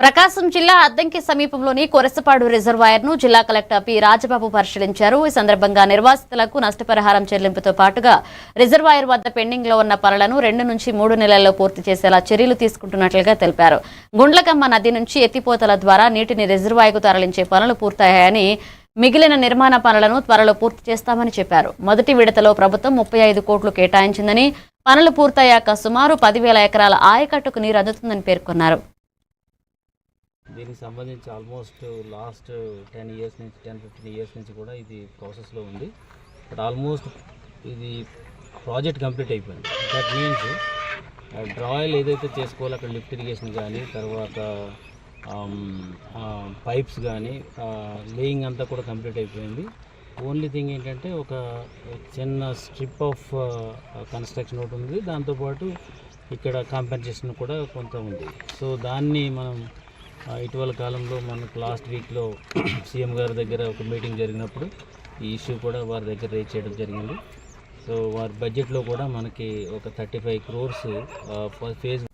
ప్రకాశం జిల్లా అద్దంకి సమీపంలోని కొరసపాడు రిజర్వాయర్ ను జిల్లా కలెక్టర్ పి రాజబాబు పరిశీలించారు. ఈ సందర్భంగా నిర్వాసితులకు నష్టపరిహారం చెల్లింపుతో పాటుగా రిజర్వాయర్ వద్ద పెండింగ్ లో ఉన్న పనులను 2 నుంచి 3 నెలల్లో పూర్తి చేసేలా చర్యలు తీసుకుంటున్నట్లుగా తెలిపారు. గుండ్లకమ్మ నది నుంచి ఎత్తిపోతల ద్వారా నీటిని రిజర్వాయర్కు తరలించే పనులు పూర్తయ్యాయని, మిగిలిన నిర్మాణ పనులను త్వరలో పూర్తి చేస్తామని చెప్పారు. మొదటి విడతలో ప్రభుత్వం 35 కోట్లు కేటాయించిందని, పనులు పూర్తయ్యాక సుమారు 10,000 ఎకరాల ఆయకట్టుకు నీరు అందుతుందని పేర్కొన్నారు. దీనికి సంబంధించి ఆల్మోస్ట్ లాస్ట్ 10-15 ఇయర్స్ నుంచి కూడా ఇది ప్రాసెస్లో ఉంది. బట్ ఆల్మోస్ట్ ఇది ప్రాజెక్ట్ కంప్లీట్ అయిపోయింది. దట్ మీన్స్ డ్రాయల్ ఏదైతే చేసుకోవాలో అక్కడ లిఫ్ట్ ఇరిగేషన్ కానీ, తర్వాత పైప్స్ కానీ, లేయింగ్ అంతా కూడా కంప్లీట్ అయిపోయింది. ఓన్లీ థింగ్ ఏంటంటే ఒక చిన్న స్ట్రిప్ ఆఫ్ కన్స్ట్రక్షన్ ఒకటి ఉంది. దాంతోపాటు ఇక్కడ కాంపెన్సేషన్ కూడా కొంత ఉంది. సో దాన్ని మనం ఇటీవల కాలంలో మనకు లాస్ట్ వీక్లో సీఎం గారి దగ్గర ఒక మీటింగ్ జరిగినప్పుడు ఈ ఇష్యూ కూడా వారి దగ్గర రేజ్ చేయడం జరిగింది. సో వారి బడ్జెట్లో కూడా మనకి ఒక 35 crores ఫేజ్